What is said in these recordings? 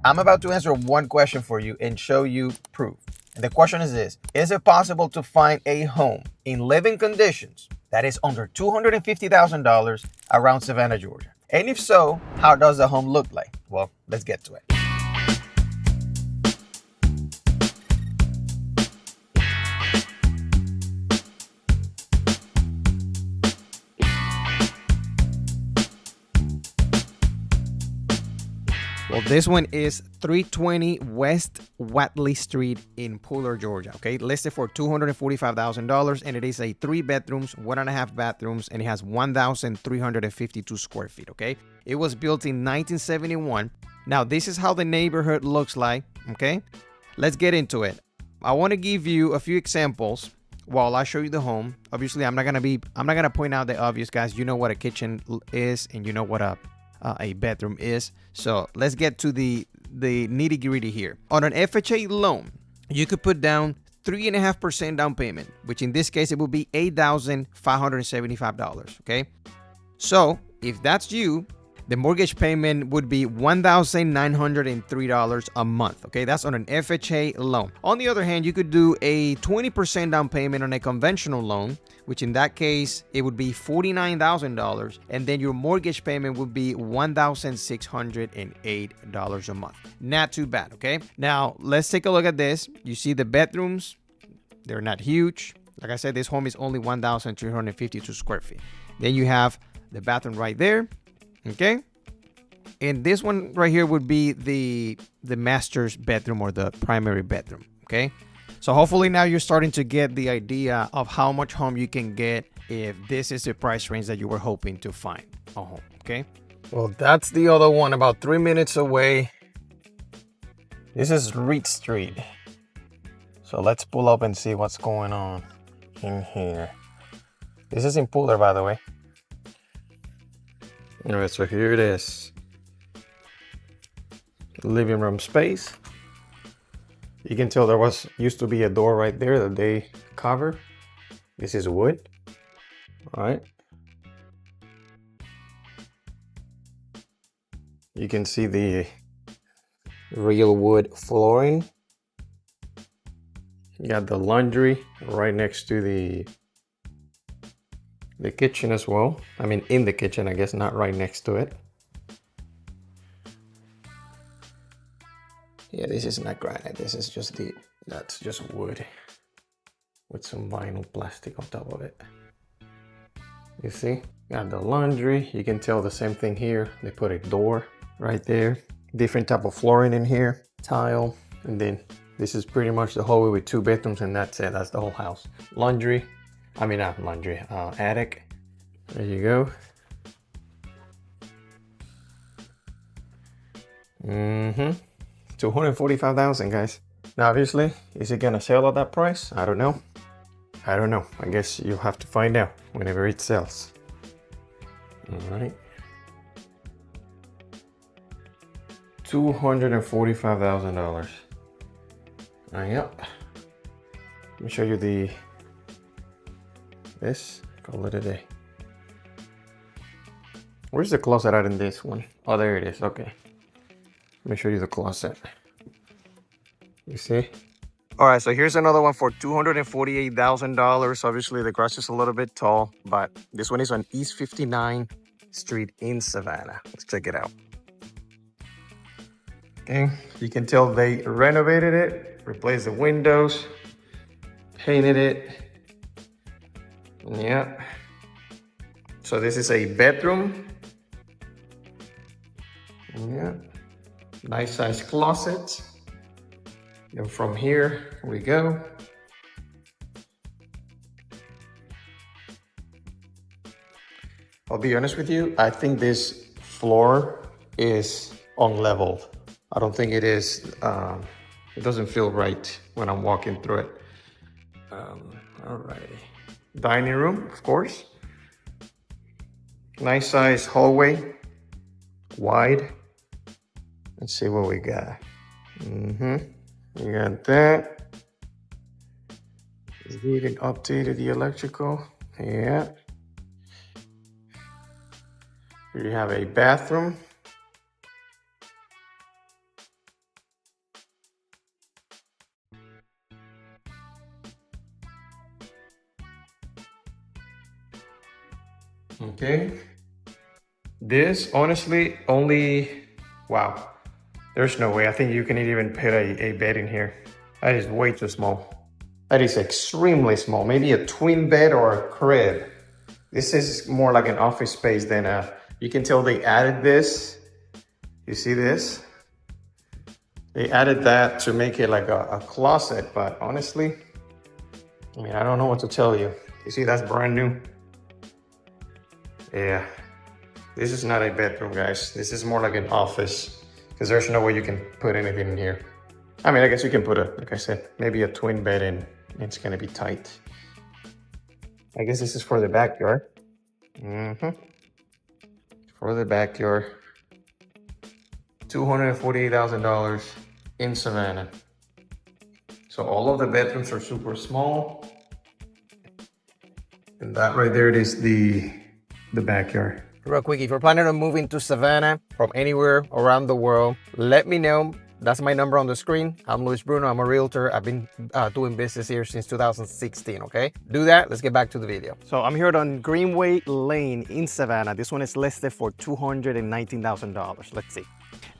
I'm about to answer one question for you and show you proof. And the question is this: is it possible to find a home in living conditions that is under $250,000 around Savannah, Georgia? And if so, how does the home look like? Well, let's get to it. Well, this one is 320 West Watley Street in Pooler, Georgia. Okay, listed for $245,000, and it is a 3 bedrooms, 1.5 bathrooms, and it has 1,352 square feet. Okay, it was built in 1971. Now, this is how the neighborhood looks like. Okay, let's get into it. I want to give you a few examples while I show you the home. Obviously, I'm not gonna point out the obvious, guys. You know what a kitchen is, and you know what a bedroom is. So let's get to the nitty gritty here. On an FHA loan, you could put down 3.5% down payment, which in this case it would be $8,575. Okay, so if that's you, the mortgage payment would be $1,903 a month. Okay, that's on an FHA loan. On the other hand, you could do a 20% down payment on a conventional loan, which in that case, it would be $49,000. And then your mortgage payment would be $1,608 a month. Not too bad, okay? Now, let's take a look at this. You see the bedrooms, they're not huge. Like I said, this home is only 1,352 square feet. Then you have the bathroom right there. Okay, and this one right here would be the master's bedroom or the primary bedroom. Okay, so hopefully now you're starting to get the idea of how much home you can get if this is the price range that you were hoping to find a home. Okay, well, that's the other one about 3 minutes away. This is Reed Street, so let's pull up and see what's going on in here. This is in Pooler, by the way. All right, so here it is. Living room space. You can tell there used to be a door right there that they cover. This is wood. All right. You can see the real wood flooring. You got the laundry right next to the kitchen as well. I mean, in the kitchen, I guess, not right next to it. Yeah, this is not granite. This is just that's just wood with some vinyl plastic on top of it. You see, got the laundry. You can tell the same thing here. They put a door right there. Different type of flooring in here, tile, and then this is pretty much the hallway with 2 bedrooms, and that's it. That's the whole house. Laundry. I mean, not laundry, attic. There you go. Mm-hmm. 245,000, guys. Now, obviously, is it gonna sell at that price? I don't know. I guess you'll have to find out whenever it sells. All right. $245,000. Yep. Let me show you this. Call it a day. Where's the closet at in this one? Oh, there it is. Okay. Let me show you the closet. You see? All right, so here's another one for $248,000. Obviously, the garage is a little bit tall, but this one is on East 59th Street in Savannah. Let's check it out. Okay, you can tell they renovated it, replaced the windows, painted it. Yeah. So this is a bedroom. Yeah. Nice size closet. And from here we go. I'll be honest with you, I think this floor is unleveled. I don't think it is, it doesn't feel right when I'm walking through it. All right. Dining room, of course. Nice size hallway, wide. Let's see what we got. You got that. We even updated the electrical. Yeah. Here you have a bathroom. Okay. This honestly only, wow. There's no way. I think you can even put a bed in here. That is way too small. That is extremely small. Maybe a twin bed or a crib. This is more like an office space than a, you can tell they added this. You see this? They added that to make it like a closet, but honestly, I mean, I don't know what to tell you. You see, that's brand new. Yeah, this is not a bedroom, guys. This is more like an office because there's no way you can put anything in here. I mean, I guess you can put like I said, maybe a twin bed in. It's gonna be tight. I guess this is for the backyard. For the backyard. $248,000 in Savannah. So all of the bedrooms are super small. And that right there, it is the backyard. Real quick, if you're planning on moving to Savannah from anywhere around the world, let me know. That's my number on the screen. I'm Luis Bruno. I'm a realtor. I've been doing business here since 2016, okay? Do that. Let's get back to the video. So I'm here on Greenway Lane in Savannah. This one is listed for $219,000. Let's see.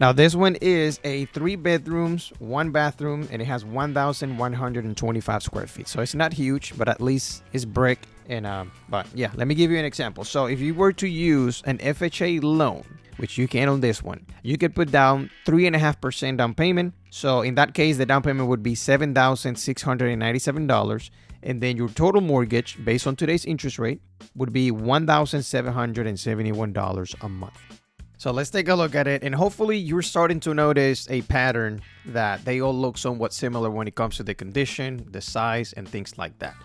Now this one is a 3 bedrooms, 1 bathroom, and it has 1,125 square feet. So it's not huge, but at least it's brick. And but yeah, let me give you an example. So if you were to use an FHA loan, which you can on this one, you could put down 3.5% down payment. So in that case, the down payment would be $7,697. And then your total mortgage, based on today's interest rate, would be $1,771 a month. So let's take a look at it. And hopefully you're starting to notice a pattern that they all look somewhat similar when it comes to the condition, the size, and things like that.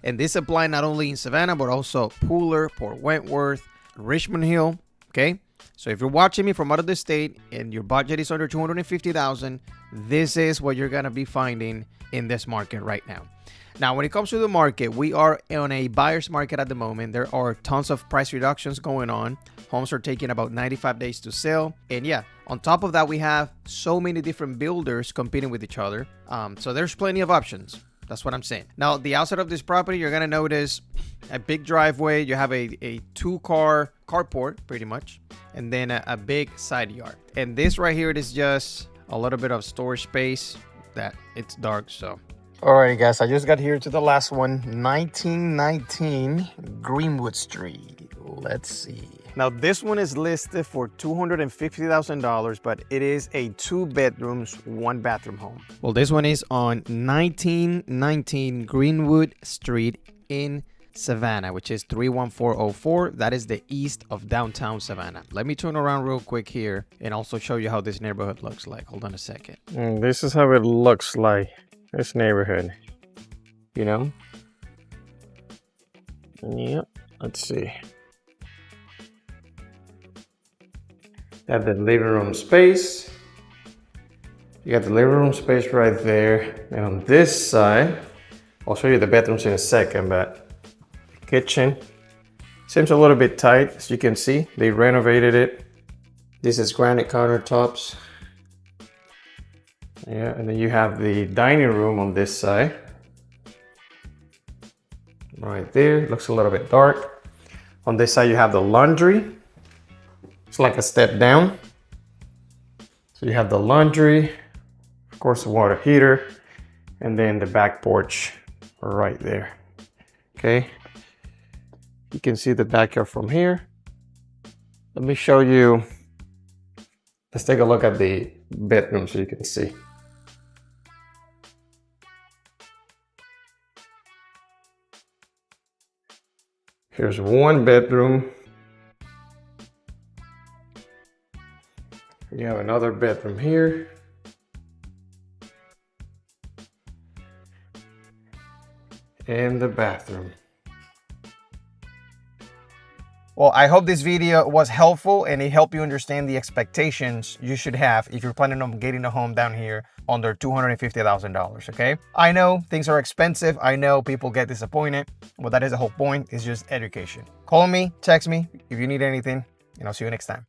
And this applies not only in Savannah, but also Pooler, Port Wentworth, Richmond Hill, okay? So if you're watching me from out of the state and your budget is under $250,000, this is what you're gonna be finding in this market right now. Now, when it comes to the market, we are on a buyer's market at the moment. There are tons of price reductions going on. Homes are taking about 95 days to sell. And yeah, on top of that, we have so many different builders competing with each other. So there's plenty of options. That's what I'm saying. Now, the outside of this property, you're gonna notice a big driveway. You have a 2-car carport, pretty much, and then a big side yard. And this right here, it is just a little bit of storage space that it's dark, so. Alrighty, guys, I just got here to the last one, 1919 Greenwood Street. Let's see. Now, this one is listed for $250,000, but it is a 2 bedrooms, 1 bathroom home. Well, this one is on 1919 Greenwood Street in Savannah, which is 31404. That is the east of downtown Savannah. Let me turn around real quick here and also show you how this neighborhood looks like. Hold on a second. This is how it looks like, this neighborhood, you know? Yep, let's see. Have the living room space. You got the living room space right there. And on this side, I'll show you the bedrooms in a second, but the kitchen seems a little bit tight. As you can see, they renovated it. This is granite countertops. Yeah, and then you have the dining room on this side. Right there, looks a little bit dark. On this side, you have the laundry. It's like a step down. So you have the laundry, of course, the water heater, and then the back porch right there. Okay. You can see the backyard from here. Let me show you. Let's take a look at the bedroom so you can see. Here's 1 bedroom. You have another bedroom here. And the bathroom. Well, I hope this video was helpful and it helped you understand the expectations you should have if you're planning on getting a home down here under $250,000, okay? I know things are expensive. I know people get disappointed. Well, that is the whole point. It's just education. Call me, text me if you need anything, and I'll see you next time.